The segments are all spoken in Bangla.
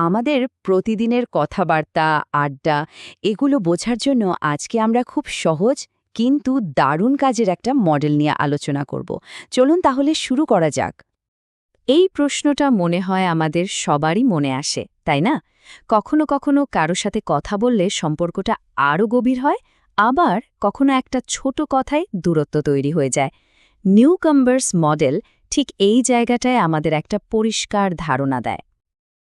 আমাদের প্রতিদিনের কথাবার্তা, আড্ডা এগুলো বোঝার জন্য আজকে আমরা খুব সহজ কিন্তু দারুণ কাজের একটা মডেল নিয়ে আলোচনা করব। চলুন তাহলে শুরু করা যাক। এই প্রশ্নটা মনে হয় আমাদের সবারই মনে আসে, তাই না? কখনো কখনো কারো সাথে কথা বললে সম্পর্কটা আরও গভীর হয়, আবার কখনো একটা ছোট কথায় দূরত্ব তৈরি হয়ে যায়। নিউকাম্বার্স মডেল ঠিক এই জায়গাটায় আমাদের একটা পরিষ্কার ধারণা দেয়।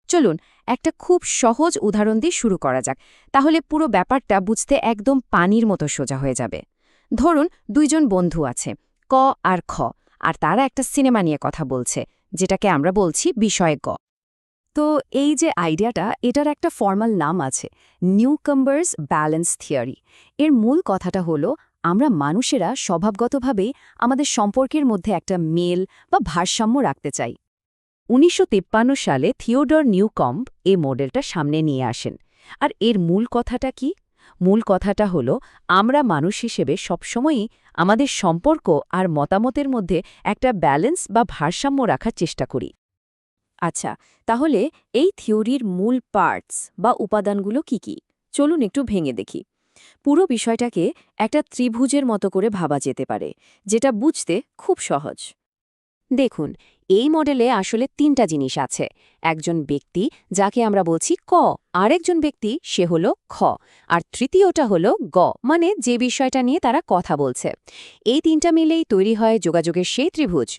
চলুন একটা খুব সহজ উদাহরণ দিয়ে শুরু করা যাক, তাহলে পুরো ব্যাপারটা বুঝতে একদম পানির মতো সোজা হয়ে যাবে। ধরুন দুইজন বন্ধু আছে, ক আর খ, আর তারা একটা সিনেমা নিয়ে কথা বলছে, যেটাকে আমরা বলছি বিষয় ক। তো এই যে আইডিয়াটা, এটার একটা ফর্মাল নাম আছে, নিউকাম্বার্স ব্যালেন্স থিওরি। এর মূল কথাটা হলো আমরা মানুষেরা স্বভাবগতভাবেই আমাদের সম্পর্কের মধ্যে একটা মেল বা ভারসাম্য রাখতে চাই। ১৯৫৩ সালে থিওডর নিউকম্ব এই মডেলটা সামনে নিয়ে আসেন। আর এর মূল কথাটা কি? মূল কথাটা হলো আমরা মানুষ হিসেবে সবসময়ই আমাদের সম্পর্ক আর মতামতের মধ্যে একটা ব্যালেন্স বা ভারসাম্য রাখার চেষ্টা করি। আচ্ছা, তাহলে এই থিওরির মূল পার্টস বা উপাদানগুলো কি কি? চলুন একটু ভেঙে দেখি। পুরো বিষয়টাকে একটা ত্রিভুজের মতো করে ভাবা যেতে পারে, যেটা বুঝতে খুব সহজ। দেখুন, এই মডেলে আসলে তিনটা জিনিস আছে। একজন ব্যক্তি, যাকে আমরা বলছি ক, আরেকজন ব্যক্তি, সে হলো খ, আর তৃতীয়টা হলো গ, মানে যে বিষয়টা নিয়ে তারা কথা বলছে। এই তিনটা মিলেই তৈরি হয় যোগাযোগের সেই ত্রিভুজ।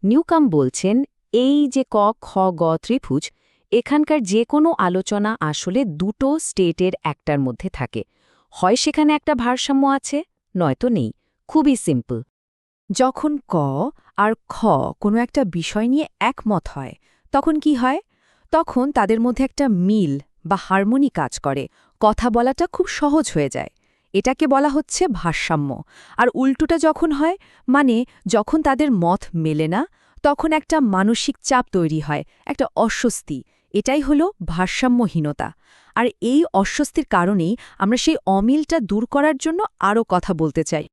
নিউকাম বলছেন, এই যে ক খ গ ত্রিভুজ, এখানকার যে কোনো আলোচনা আসলে দুটো স্টেটের একটার মধ্যে থাকে। হয় সেখানে একটা ভারসাম্য আছে, নয়তো নেই। খুবই সিম্পল। যখন ক আর খ কোনো একটা বিষয় নিয়ে একমত হয়, তখন কি হয়? তখন তাদের মধ্যে একটা মিল বা হারমোনি কাজ করে, কথা বলাটা খুব সহজ হয়ে যায়। এটাকে বলা হচ্ছে ভারসাম্য। আর উল্টোটা যখন হয়, মানে যখন তাদের মত মেলে না, তখন একটা মানসিক চাপ তৈরি হয়, একটা অস্বস্তি। এটাই হলো ভারসাম্যহীনতা। আর এই অস্বস্তির কারণেই আমরা সেই অমিলটা দূর করার জন্য আরও কথা বলতে চাই।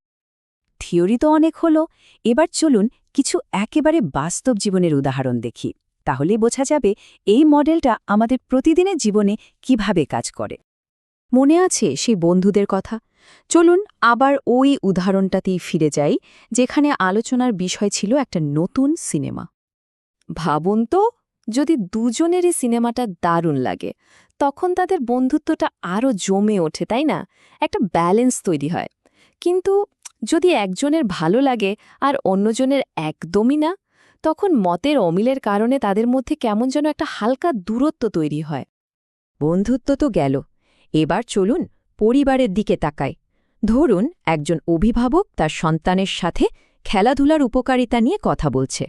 থিওরি তো অনেক হলো, এবার চলুন কিছু একেবারে বাস্তব জীবনের উদাহরণ দেখি। তাহলেই বোঝা যাবে এই মডেলটা আমাদের প্রতিদিনের জীবনে কিভাবে কাজ করে। মনে আছে সেই বন্ধুদের কথা? চলুন আবার ওই উদাহরণটাতেই ফিরে যাই, যেখানে আলোচনার বিষয় ছিল একটা নতুন সিনেমা। ভাবুন তো, যদি দুজনেরই সিনেমাটা দারুণ লাগে, তখন তাদের বন্ধুত্বটা আরও জমে ওঠে, তাই না? একটা ব্যালেন্স তৈরি হয়। কিন্তু যদি একজনের ভালো লাগে আর অন্যজনের একদমই না, তখন মতের অমিলের কারণে তাদের মধ্যে কেমন যেন একটা হালকা দূরত্ব তৈরি হয়। বন্ধুত্ব তো গেল, এবার চলুন পরিবারের দিকে তাকাই। ধরুন একজন অভিভাবক তার সন্তানের সাথে খেলাধুলার উপকারিতা নিয়ে কথা বলছে।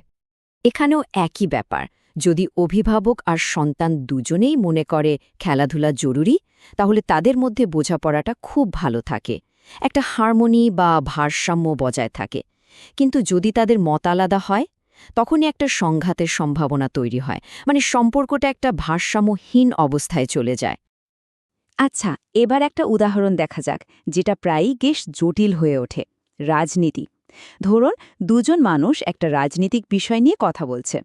এখানেও একই ব্যাপার। যদি অভিভাবক আর সন্তান দুজনেই মনে করে খেলাধুলা জরুরি, তাহলে তাদের মধ্যে বোঝাপড়াটা খুব ভালো থাকে, একটা হারমোনি বা ভারসাম্য বজায় থাকে। কিন্তু যদি তাদের মত আলাদা হয়, তখনই একটা সংঘাতের সম্ভাবনা তৈরি হয়, মানে সম্পর্কটা একটা ভারসাম্যহীন অবস্থায় চলে যায়। আচ্ছা, এবার একটা উদাহরণ দেখা যাক, যেটা প্রায়ই বেশ জটিল হয়ে ওঠে। রাজনীতি। ধরুন দুজন মানুষ একটা রাজনৈতিক বিষয় নিয়ে কথা বলছে।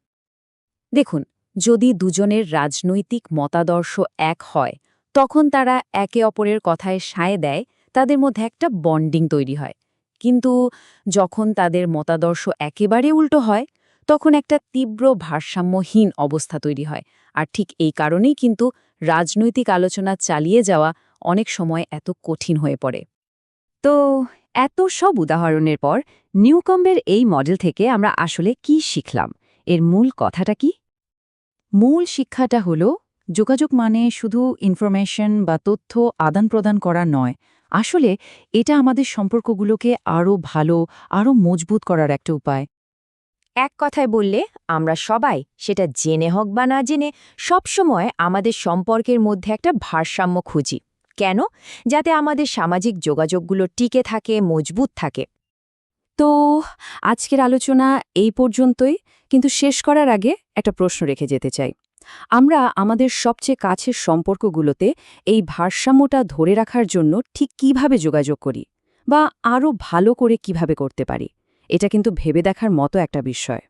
দেখুন, যদি দুজনের রাজনৈতিক মতাদর্শ এক হয়, তখন তারা একে অপরের কথায় সায় দেয়, তাদের মধ্যে একটা বন্ডিং তৈরি হয়। কিন্তু যখন তাদের মতাদর্শ একেবারে উল্টো হয়, তখন একটা তীব্র ভারসাম্যহীন অবস্থা তৈরি হয়। আর ঠিক এই কারণেই কিন্তু রাজনৈতিক আলোচনা চালিয়ে যাওয়া অনেক সময় এত কঠিন হয়ে পড়ে। তো এত সব উদাহরণের পর নিউকম্বের এই মডেল থেকে আমরা আসলে কি শিখলাম? এর মূল কথাটা কি? মূল শিক্ষাটা হলো, যোগাযোগ মানে শুধু ইনফরমেশন বা তথ্য আদান-প্রদান করা নয়। আসলে এটা আমাদের সম্পর্কগুলোকে আরও ভালো, আরও মজবুত করার একটা উপায়। এক কথায় বললে, আমরা সবাই, সেটা জেনে হোক বা না জেনে, সবসময় আমাদের সম্পর্কের মধ্যে একটা ভারসাম্য খুঁজি। কেন? যাতে আমাদের সামাজিক যোগাযোগগুলো টিকে থাকে, মজবুত থাকে। তো আজকের আলোচনা এই পর্যন্তই, কিন্তু শেষ করার আগে একটা প্রশ্ন রেখে যেতে চাই। আমরা আমাদের সবচেয়ে কাছের সম্পর্কগুলোতে এই ভারসাম্যটা ধরে রাখার জন্য ঠিক কিভাবে যোগাযোগ করি, বা আরও ভালো করে কিভাবে করতে পারি? এটা কিন্তু ভেবে দেখার মতো একটা বিষয়।